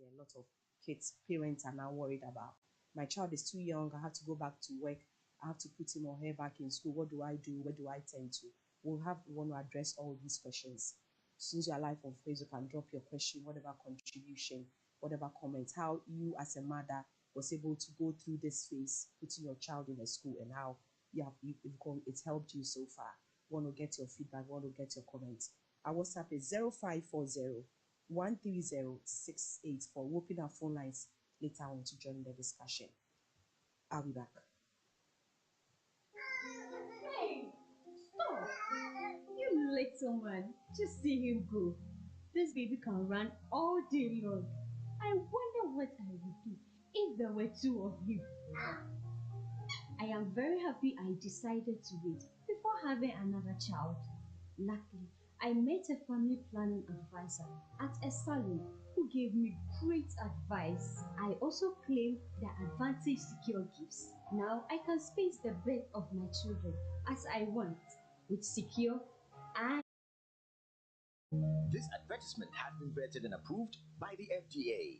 year, a lot of kids, parents are now worried about. My child is too young. I have to go back to work. I have to put him or her back in school. What do I do? Where do I turn to? We want to address all these questions. Since you are live on Facebook, you can drop your question, whatever contribution, whatever comments, how you as a mother was able to go through this phase, putting your child in a school, and how it's helped you so far. Want to get your feedback, want to get your comments. Our WhatsApp is 0540 130 684. We'll open our phone lines later on to join the discussion. I'll be back. Hey, stop! You little man, just see him go. This baby can run all day long. I wonder what I would do if there were two of him. I am very happy I decided to wait before having another child. Luckily, I met a family planning advisor at a salon who gave me great advice. I also claimed the Advantage Secure gifts. Now I can space the birth of my children as I want with Secure and... This advertisement has been vetted and approved by the FDA.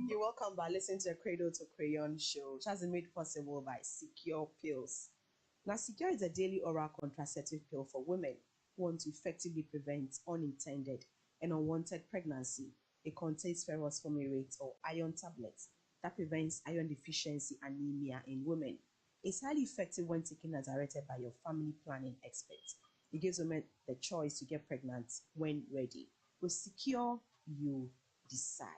You're welcome by listening to the Cradle-to-Crayon show, which has been made possible by Secure Pills. Now, Secure is a daily oral contraceptive pill for women who want to effectively prevent unintended and unwanted pregnancy. It contains ferrous fumarate or iron tablets that prevents iron deficiency anemia in women. It's highly effective when taken as directed by your family planning expert. It gives women the choice to get pregnant when ready. With Secure, you decide.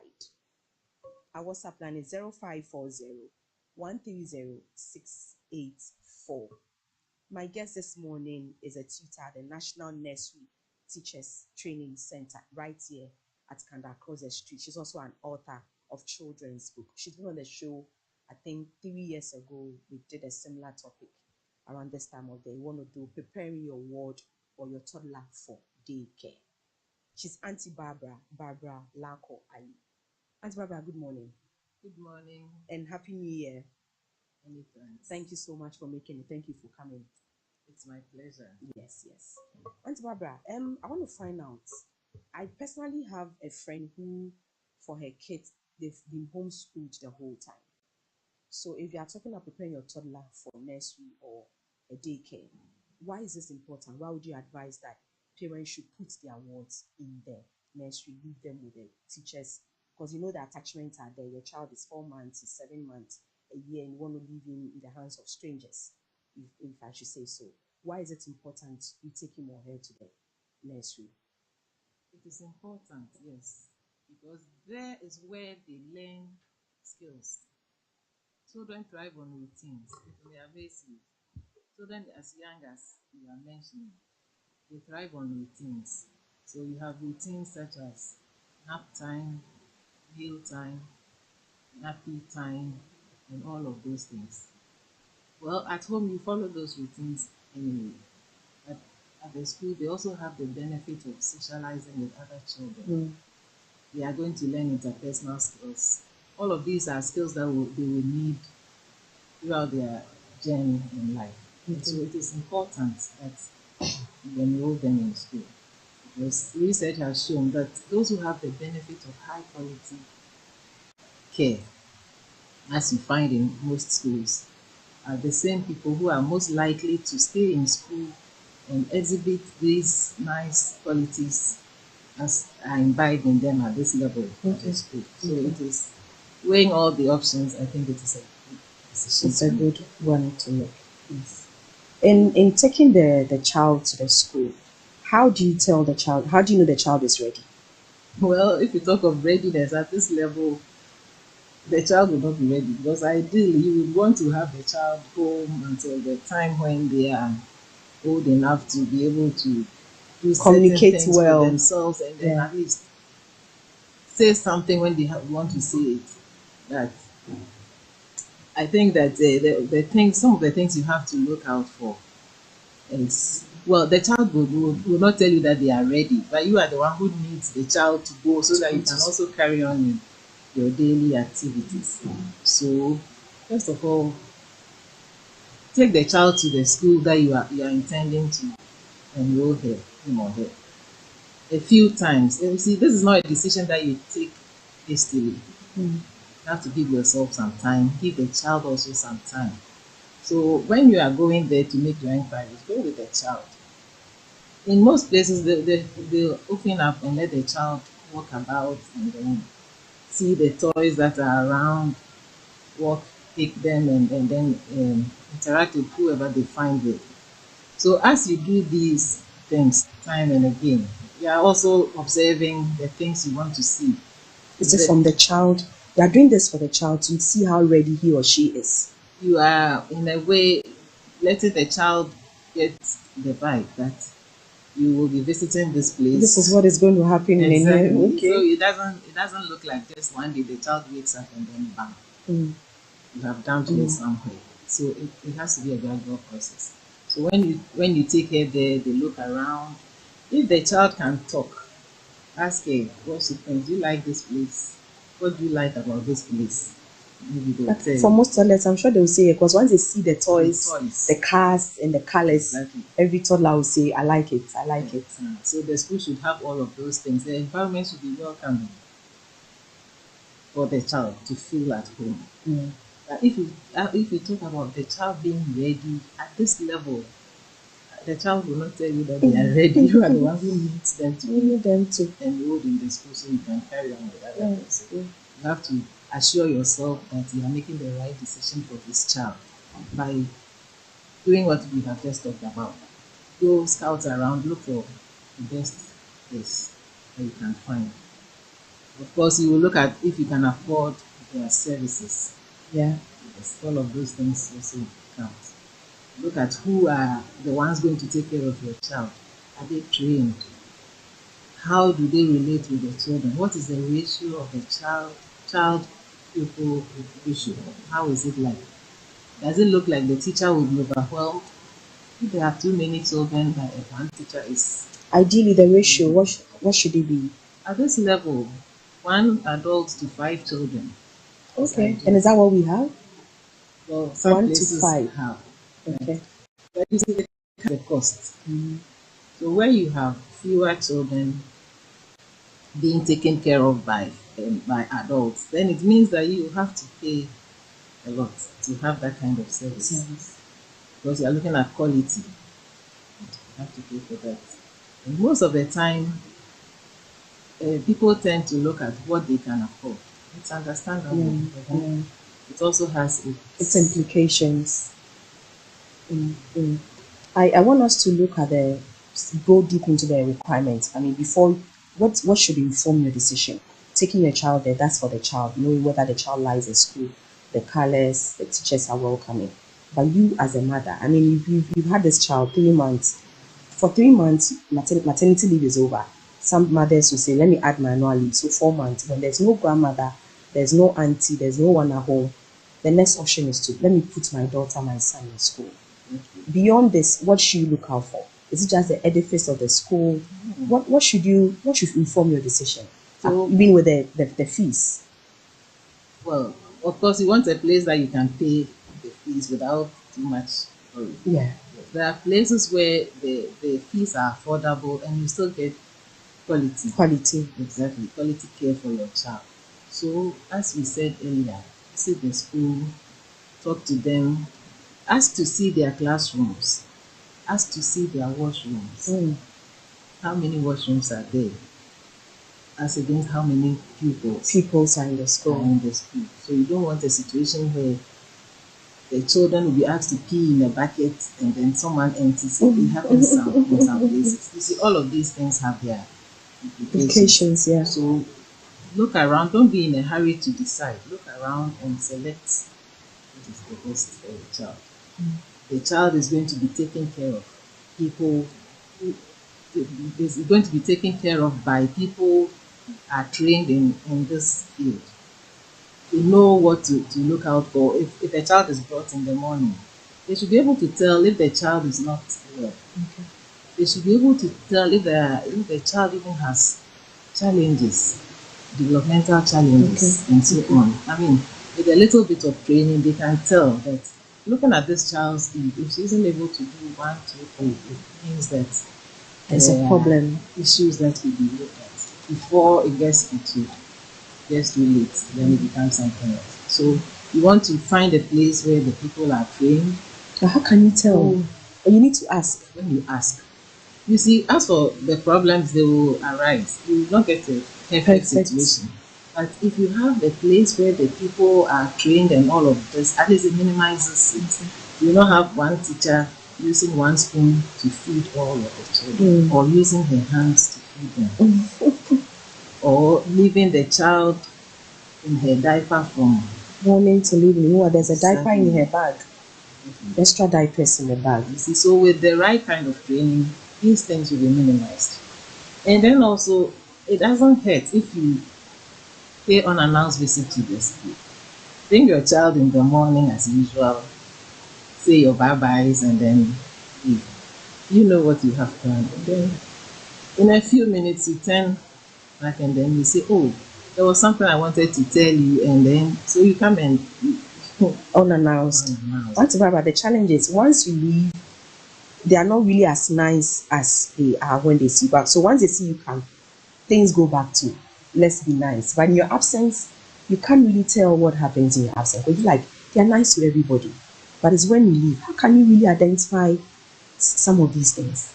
Our WhatsApp line is 0540 130 684. My guest this morning is a tutor at the National Nursery Teachers Training Center right here at Kanda across the street. She's also an author of children's book. She's been on the show, I think 3 years ago. We did a similar topic around this time of day. You want to do preparing your ward or your toddler for daycare. She's Auntie Barbara Lanko Ali. Auntie Barbara, good morning. Good morning. And Happy New Year. Anytime. Thank you so much for making it. Thank you for coming. It's my pleasure. Yes. Auntie Barbara, I want to find out. I personally have a friend who, for her kids, they've been homeschooled the whole time. So if you are talking about preparing your toddler for nursery or a daycare, why is this important? Why would you advise that parents should put their wards in the nursery, leave them with the teachers? Because you know the attachments are there. Your child is 4 months, is 7 months, a year, and you want to leave him in the hands of strangers, if I should say so. Why is it important you take him or her to the nursery? It is important, yes, because there is where they learn skills. Children thrive on routines. It may amaze you. Children as young as you are mentioning, they thrive on routines. So you have routines such as nap time, meal time, nappy time, and all of those things. Well, at home you follow those routines anyway. But at the school, they also have the benefit of socializing with other children. They are going to learn interpersonal skills. All of these are skills that they will need throughout their journey in life. So it is important that you enroll them in school. Because research has shown that those who have the benefit of high quality care, as you find in most schools, are the same people who are most likely to stay in school and exhibit these nice qualities as are imbibed in them at this level of the school. So it is weighing all the options. I think it is a good decision. It's a good one to make. Yes. In taking the child to the school, how do you tell the child? How do you know the child is ready? Well, if you talk of readiness at this level, the child will not be ready, because ideally you would want to have the child home until the time when they are old enough to be able to do Communicate certain things well for themselves, and then at least say something when they want to say it. That I think that the things, some of the things you have to look out for is, well, the child will not tell you that they are ready, but you are the one who needs the child to go so that you can also carry on your daily activities. So, first of all, take the child to the school that you are intending to enroll him or her a few times. And you see, this is not a decision that you take hastily. Mm. You have to give yourself some time, give the child also some time. So when you are going there to make your inquiries, go with the child. In most places, they'll open up and let the child walk about and then see the toys that are around, walk, pick them, and then interact with whoever they find with. So as you do these things time and again, you are also observing the things you want to see. Is it from the child? You are doing this for the child to see how ready he or she is. You are, in a way, letting the child get the vibe that you will be visiting this place. This is what is going to happen. Exactly. Okay. So it doesn't look like just one day the child wakes up and then bam, you have dumped her somewhere. So it has to be a gradual process. So when you take her there, they look around. If the child can talk, ask her what she thinks. Do you like this place? What do you like about this place? Maybe they'll But tell for you. most toddlers, I'm sure they will say it because once they see the toys, toys. the cars, and the colors, Exactly. every toddler will say, "I like it. I like it." So the school should have all of those things. The environment should be welcoming for the child to feel at home. Mm. But if you talk about the child being ready at this level, the child will not tell you that they are ready. You are the one who needs them to We need them to. enrolled in the school so you can carry on with other things. Yes. You have to assure yourself that you are making the right decision for this child by doing what we have just talked about. Go scout around, look for the best place that you can find. Of course, you will look at if you can afford their services. Yeah. Yes, all of those things also count. Look at who are the ones going to take care of your child. Are they trained? How do they relate with the children? What is the ratio of the child pupil ratio? How is it like? Does it look like the teacher will be overwhelmed? If there are too many children, that one teacher is Ideally, the ratio. What should it be? at this level, 1 adult to 5 children. Okay. And is that what we have? Well, some 1 to places 5. have. Okay. But you see the cost. So where you have fewer children being taken care of by adults, then it means that you have to pay a lot to have that kind of service because you are looking at quality. You have to pay for that. And most of the time, people tend to look at what they can afford. It's understandable. But then it also has Its implications. I want us to look at go deep into the requirements. I mean, before, what should inform your decision? Taking your child there, that's for the child, knowing whether the child likes the school, the colors, the teachers are welcoming. But you as a mother, I mean, you've had this child 3 months. For 3 months, maternity leave is over. Some mothers will say, let me add my annual leave. So 4 months, when there's no grandmother, there's no auntie, there's no one at home, the next option is to let me put my daughter, my son in school. Beyond this, what should you look out for? Is it just the edifice of the school? What should inform your decision? So- Even with the fees. Well, of course, you want a place that you can pay the fees without too much worry. Yeah. There are places where the fees are affordable and you still get quality. Quality. Exactly, quality care for your child. So, as we said earlier, visit the school, talk to them, ask to see their classrooms, ask to see their washrooms. How many washrooms are there? As against how many Pupils are in the are school. in the school. So you don't want a situation where the children will be asked to pee in a bucket and then someone empties it. It happens in some places. You see, all of these things have their Implications, yeah. So look around. Don't be in a hurry to decide. Look around and select what is the best for the child. The child is going to be taken care of. Is going to be taken care of by people who are trained in this field. To know what to look out for. If a child is brought in the morning, they should be able to tell if the child is not well. They should be able to tell if the child even has challenges, developmental challenges, and so on. I mean, with a little bit of training, they can tell that looking at this child's age, if she isn't able to do one, two, three, it means that There's a there are problem. issues that will be looked at before it gets too late, then it becomes something else. So you want to find a place where the people are trained. Now, how can you tell? Oh, You need to ask. when you ask. You see, as for the problems, they will arise. You will not get a perfect Perfect. situation. But if you have a place where the people are trained and all of this, at least it minimizes it. You will not have one teacher using one spoon to feed all of the children, or using her hands to feed them, or leaving the child in her diaper from Morning to evening. Oh, there's a diaper in Exactly. her bag. Extra diapers in the bag. You see, so with the right kind of training, these things will be minimized. And then also, it doesn't hurt if you pay unannounced visit to the school. Bring your child in the morning as usual, say your bye-byes, and then leave. You know what you have done. And then in a few minutes, you turn back and then you say, oh, there was something I wanted to tell you. And then, so you come and Unannounced. What's about the challenge is once you leave, they are not really as nice as they are when they see you back. So once they see you come, things go back to let's be nice. But in your absence, you can't really tell what happens in your absence. Because like they are nice to everybody. But it's when you leave, how can you really identify some of these things?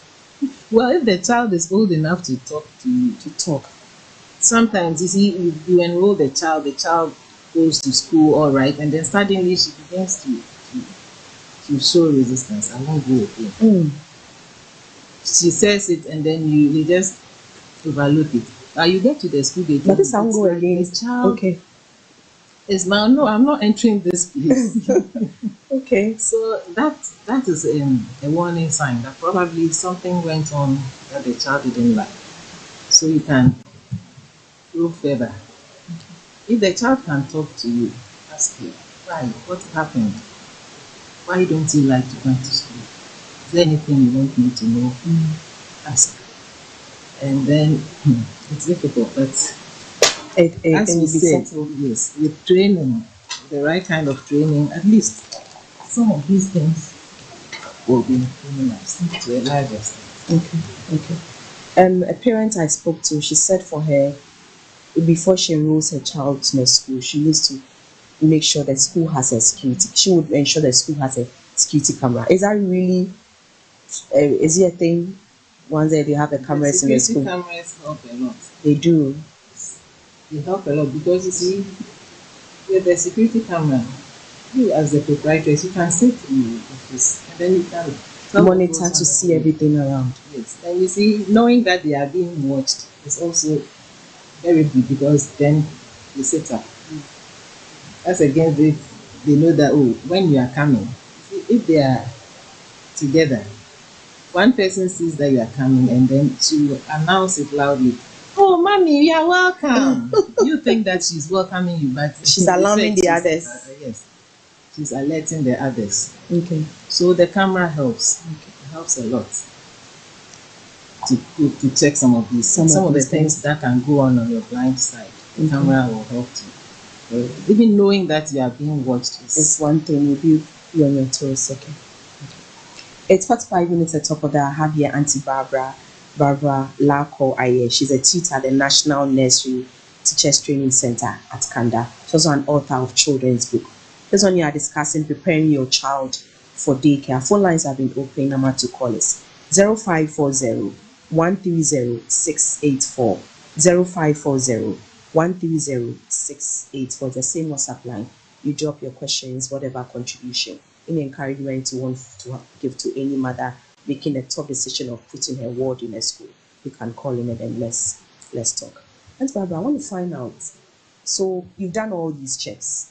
Well, if the child is old enough to talk to you, To talk. sometimes you see, you enroll the child goes to school all right, and then suddenly she begins to show resistance. I won't go again. She says it, and then you just overlook it. You get to the school gate. But this I won't it's go like again. the child Okay. is now, no, I'm not entering this place. Okay. So that is a warning sign that probably something went on that the child didn't like. So you can go further. If the child can talk to you, ask her, why? What happened? Why don't you like to go to school? Is there anything you want me to know? Ask. And then it's difficult, but as we said, yes, with training, the right kind of training, at least some of these things will be minimized to a large extent. Okay. A parent I spoke to, she said for her, before she enrolls her child in a school, she needs to make sure the school has a security. She would ensure the school has a security camera. Is that really? Is it a thing? Once they have the cameras in the school, cameras help a lot. they do. They help a lot because you see, with the security camera, you as the proprietress, you can sit in your office and then you can Monitor to see everything around. Yes, and you see, knowing that they are being watched is also very good because then you sit up. That's again they know that, oh, when you are coming, if they are together, one person sees that you are coming and then she will announce it loudly. Oh, mommy, you are welcome. You think that she's welcoming you, but She's alarming the others. Yes, she's alerting the others. Okay. So the camera helps. It helps a lot to check some of these, some of the things that can go on your blind side. The camera will help you. Even knowing that you are being watched is one thing. Will be on your toes. Okay. It's 45 minutes at top of that. I have here Auntie Barbara Lako Aye. She's a tutor at the National Nursery Teachers Training Center at Kanda. She's also an author of children's book. This one you are discussing preparing your child for daycare. Phone lines have been open. Number to call is 0540 130 684. 0540 130 684. The same WhatsApp line. You drop your questions, whatever contribution, any encouragement you want to give to any mother making a tough decision of putting her ward in a school. You can call in and then let's talk. And Barbara, I want to find out. So you've done all these checks.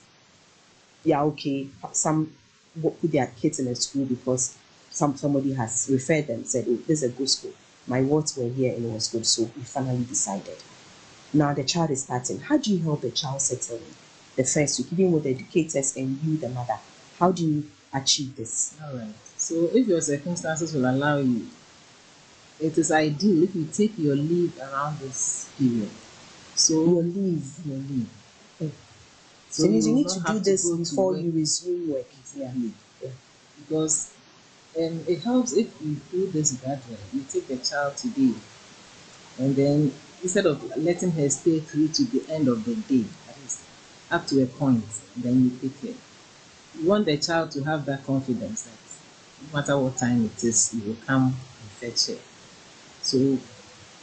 Yeah, okay. Some put their kids in a school because somebody has referred them, said, oh, this is a good school. My wards were here and it was good, so we finally decided. Now the child is starting. How do you help the child settle in? The first week, even with the educators and you, the mother, how do you achieve this? All right. So if your circumstances will allow you, it is ideal if you take your leave around this period. So your leave. Okay. So you need to do this before you resume work. Exactly. Yeah. because it helps if you do this gradually. You take the child today, and then instead of letting her stay through to the end of the day, at least up to a point, then you pick her. You want the child to have that confidence that no matter what time it is, you will come and fetch her. So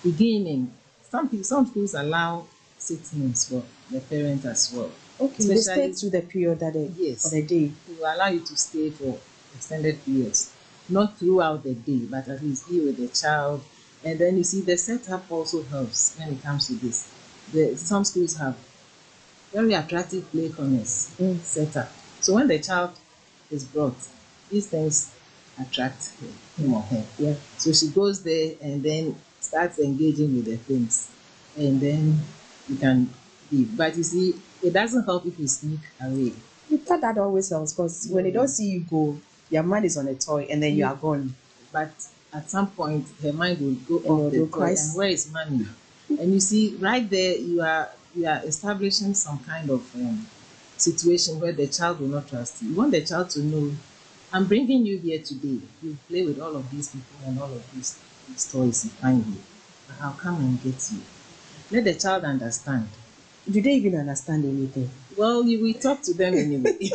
beginning, some schools allow sit-ins for the parent as well. Okay, they stay through the period that they Yes, for the day. they will allow you to stay for extended periods, not throughout the day, but at least be with the child. And then you see the setup also helps when it comes to this. Some schools have very attractive play corners set up. So when the child is brought, these things attract him or her. Yeah. So she goes there and then starts engaging with the things. And then you can leave. But you see, it doesn't help if you sneak away. You thought that always helps because when they don't see you go, your mind is on a toy and then you are gone. But at some point, her mind will go off the toy. And where is money? And you see, right there, you are establishing some kind of situation where the child will not trust you. You want the child to know, I'm bringing you here today. You play with all of these people and all of these toys you find here. I'll come and get you. Let the child understand. Do they even understand anything? Well, you will talk to them anyway.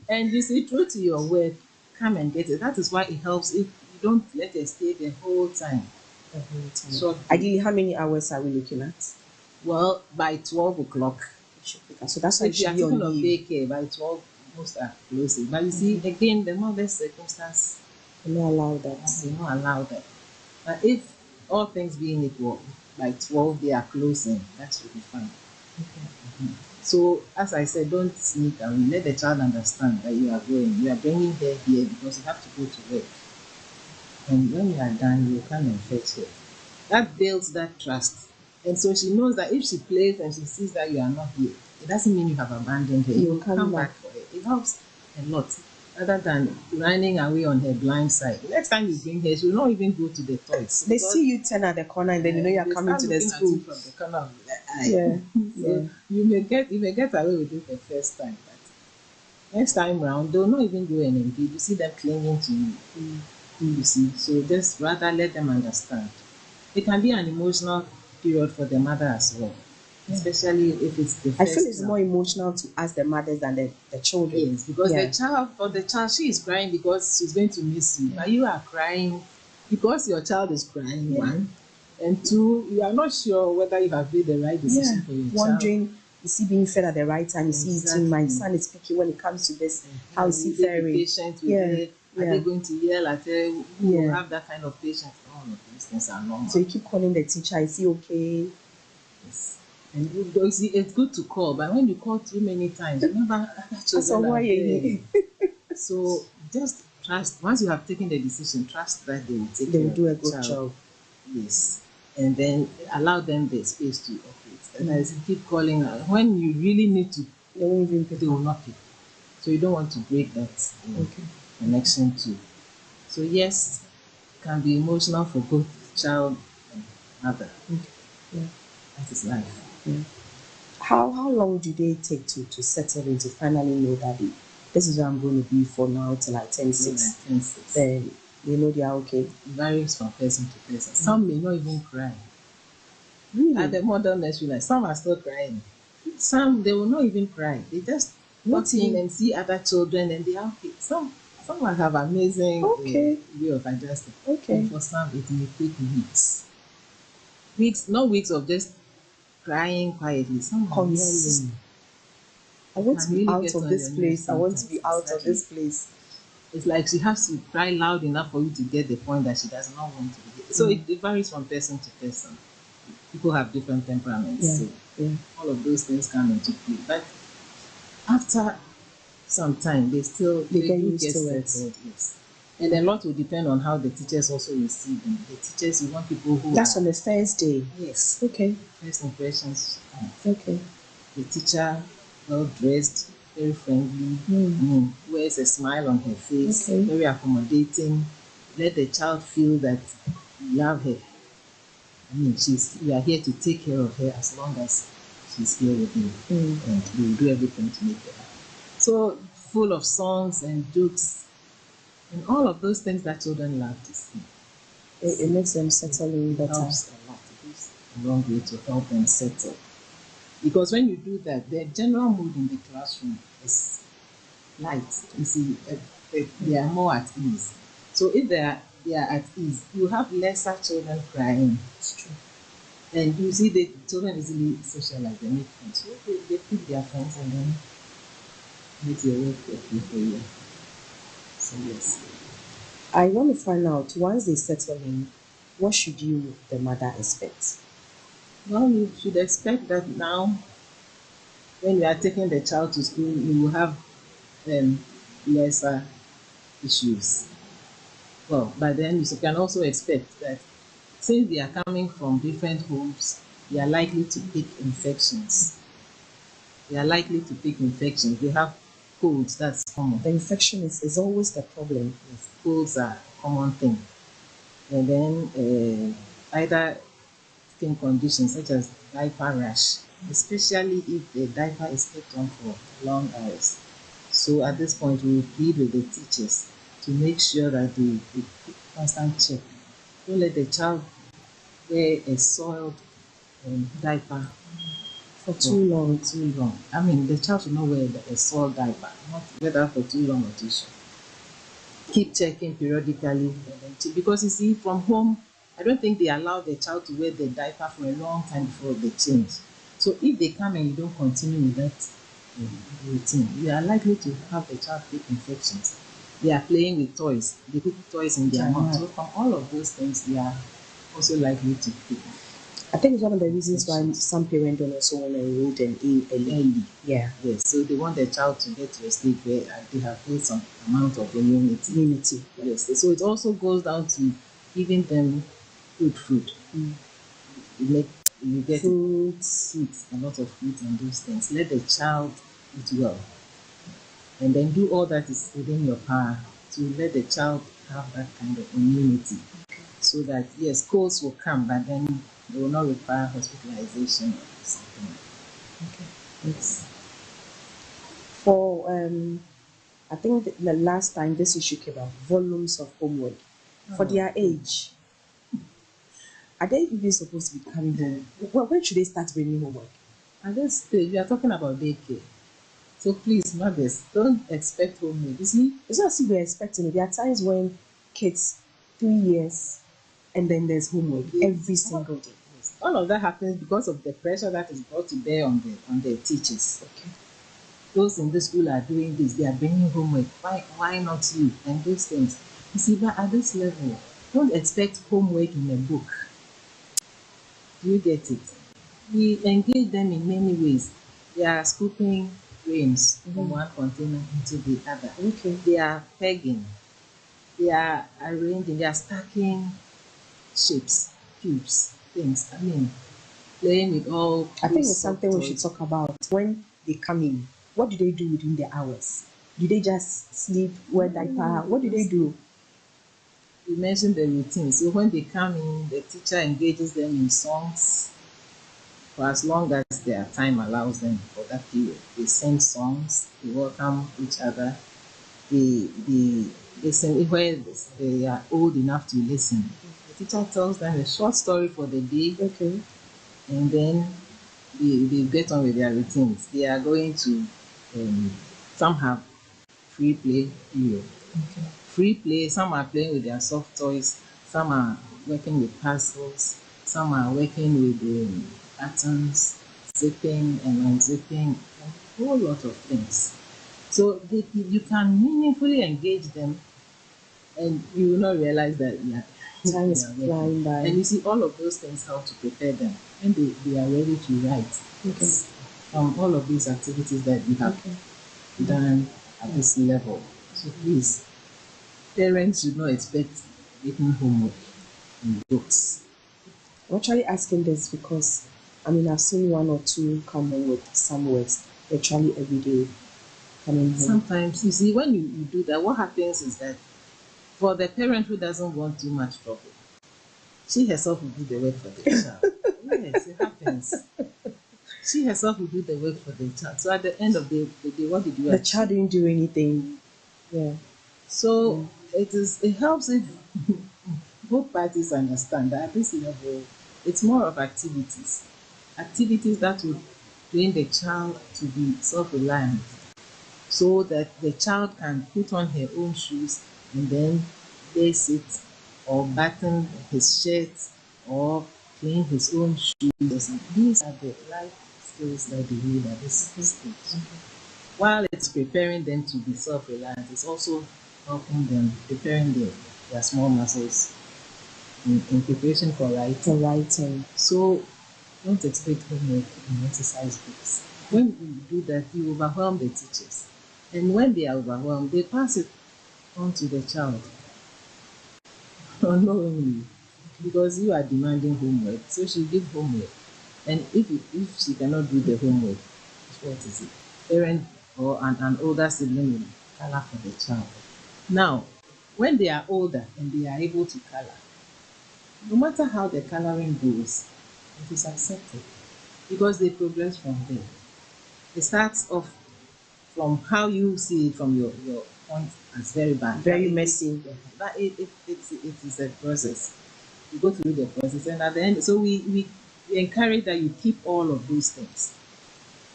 And you see, true to your word, come and get it. That is why it helps if you don't let her stay the whole time. So, ideally, how many hours are we looking at? Well, by 12 o'clock. So that's why if you are thinking of daycare, by 12, most are closing. But you see, again, the mother's circumstance they not allow that. They not allow that. But if all things being equal, by 12 they are closing, that should be fine. Okay. So, as I said, don't sneak away. Let the child understand that you are going. You are bringing her here because you have to go to work. And when you are done, you come and fetch her. That builds that trust. And so she knows that if she plays and she sees that you are not here, it doesn't mean you have abandoned her. You will come back for her. It helps a lot. Other than running away on her blind side. Next time you bring her, she will not even go to the toys. They see you turn at the corner and then you know you are coming to the school. From the corner of the eye. Yeah. So you may get away with it the first time, but next time round they'll not even go and engage. You see them clinging to you. You see. So just rather let them understand. It can be an emotional period for the mother as well. Especially if it's the first I feel it's more emotional to us the mothers than the children. Yes, because the child, she is crying because she's going to miss you. But you are crying because your child is crying, one. And two, you are not sure whether you have made the right decision for your Wondering, is he being fed at the right time? Is he eating? My son is speaking when it comes to this. How is he faring? Patient with her? Are they going to yell at her? Who will have that kind of patience? All of these things are normal. So you keep calling the teacher, is he okay? Yes. And you see, it's good to call, but when you call too many times, remember children are there. So just trust. Once you have taken the decision, trust that they will take care of do a the good job. Yes, and then allow them the space to operate. And as you keep calling, when you really need to, they won't even pick. They will not pick. So you don't want to break that connection too. So yes, it can be emotional for both child and mother. That is life. How long do they take to settle in to finally know that this is where I'm going to be for now till I turn 6? Then they know they are okay. It varies from person to person. Some may not even cry. Really? At the modern nursery, like some are still crying. Some they will not even cry. They just walk in and see other children and they are okay. Some will have amazing way of adjusting. And for some it may take weeks. Not weeks of just crying quietly. Some are yelling. I want to be out of this place. I want to be out of this place. It's like she has to cry loud enough for you to get the point that she does not want to be here. So it varies from person to person. People have different temperaments. So all of those things come into play. But after some time, they get used to it. Yes. And a lot will depend on how the teachers also receive them. The teachers, you want people who That's on the first day. Yes. Okay. First impressions. Okay. The teacher, well dressed, very friendly, wears a smile on her face, very accommodating. Let the child feel that you love her. I mean, you are here to take care of her as long as she's here with you. And you will do everything to make her happy. So, full of songs and jokes, And all of those things that children love to see. It makes them settle in It better. helps a lot. It goes a long way to help them settle. Because when you do that, the general mood in the classroom is light. You see, they are more at ease. So if they are at ease, you have lesser children crying. It's true. And you see the children easily socialize, they make friends. So they pick their friends and then make their work okay for you. So yes. I want to find out, once they settle in, what should you, the mother, expect? Well, you should expect that now when you are taking the child to school, you will have lesser issues. Well, by then you can also expect that since they are coming from different homes, they are likely to pick infections. They are likely to pick infections. They have colds, that's common. The infection is always the problem. Yes, colds are a common thing. And then either skin conditions such as diaper rash, especially if the diaper is kept on for long hours. So at this point, we will plead with the teachers to make sure that they keep constant check. Don't let the child wear a soiled diaper For too long. Too long. I mean, the child should not wear a soiled diaper, not whether for too long or too short. Keep checking periodically, because you see, from home, I don't think they allow the child to wear the diaper for a long time before they change. So if they come and you don't continue with that routine, you are likely to have the child take infections. They are playing with toys. They put toys in their mouth. So from all of those things, they are also likely to pick. I think it's one of the reasons why some parents don't also want to enroll them in early. Yeah. Yes. So they want the child to get to a stage where they have built some amount of immunity. Yes. So it also goes down to giving them good food. You get fruits, a lot of fruit and those things. Let the child eat well. And then do all that is within your power to let the child have that kind of immunity. So that, yes, colds will come, but then they will not require hospitalization or something like that. Okay. Yes. For, I think the last time this issue came up, volumes of homework. For their age, are they even supposed to be coming home? Well, when should they start bringing homework? At this stage, we are talking about daycare. So please, mothers, don't expect homework. You see, it's not as if we're expecting it. There are times when kids, 3 years, and then there's homework every single day. All of that happens because of the pressure that is brought to bear on the teachers. Okay. Those in the school are doing this, they are bringing homework. Why not you? And those things. You see, but at this level, don't expect homework in a book. Do you get it? We engage them in many ways. They are scooping grains from one container into the other. Okay. They are pegging. They are arranging. They are stacking shapes, cubes, things. I mean, playing with all. I think it's something we should talk about. When they come in, what do they do within the hours? Do they just sleep, wear diaper? What do they do? You mentioned the routine. So when they come in, the teacher engages them in songs for as long as their time allows them for that period. They sing songs, they welcome each other, they sing when they are old enough to listen. The teacher tells them a short story for the day. Okay. And then they get on with their routines. They are going to, some have free play period. Okay. Free play, some are playing with their soft toys, some are working with puzzles, some are working with patterns, zipping and unzipping, a whole lot of things. So you can meaningfully engage them and you will not realize that time is flying by. And you see, all of those things help to prepare them and they are ready to write. Okay. From all of these activities that we have done at this level. So please, parents should not expect written homework in books. I'm actually asking this because, I've seen one or two come home with some words, literally every day coming home. Sometimes, you see, when you do that, what happens is that for the parent who doesn't want too much trouble, she herself will do the work for the child. Yes, it happens. She herself will do the work for the child. So at the end of the day, what did you The child didn't do anything. Yeah. So It helps if both parties understand that at this level, it's more of activities that would train the child to be self-reliant, so that the child can put on her own shoes and then lace it, or button his shirt, or clean his own shoes or something. These are the life skills that they need at this stage. While it's preparing them to be self-reliant, it's also helping them, preparing their small muscles in preparation for writing. So don't expect homework in exercise books. When you do that, you overwhelm the teachers. And when they are overwhelmed, they pass it on to the child unknowingly, because you are demanding homework. So she give homework. And if she cannot do the homework, what is it? Parent or an older sibling will color for the child. Now, when they are older and they are able to color, no matter how the coloring goes, it is accepted because they progress from there. It starts off from how you see it from your point as very bad, Very messy. But it is a process. You go through the process, and at the end, so we encourage that you keep all of those things.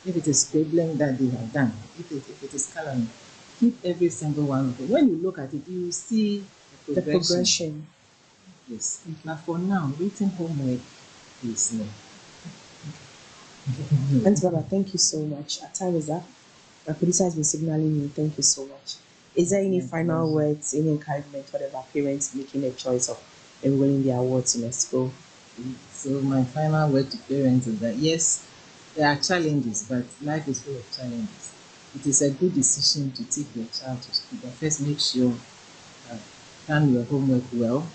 If it is scribbling that they have done, if it is coloring, keep every single one of it. When you look at it, you will see The progression. Yes. But for now, written homework is no. Thanks, Baba. Thank you so much. Our time is up. My producer has been signaling me. Thank you so much. Is there any final words, any encouragement, whatever parents making a choice of enrolling their awards in a school? So my final word to parents is that yes, there are challenges, but life is full of challenges. It is a good decision to take your child to school, but first make sure you've done your homework well,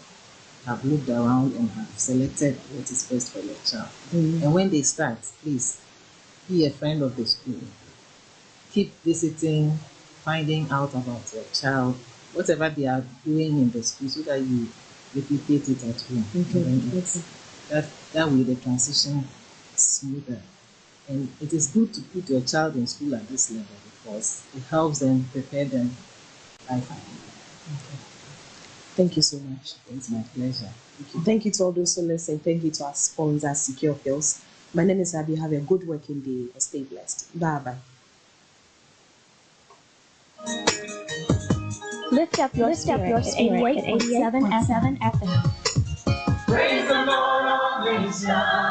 have looked around and have selected what is best for your child. And when they start, please be a friend of the school. Keep visiting, finding out about your child, whatever they are doing in the school, so that you replicate it at home. That way the transition is smoother. And it is good to put your child in school at this level because it helps them, prepare them life. Thank you so much. It's my pleasure. Thank you to all those who listen. Thank you to our sponsor, Secure Pills. My name is Abby. Have a good working day and stay blessed. Bye-bye. Lift up your spirit at 88.7 FM. Praise the Lord, all nations.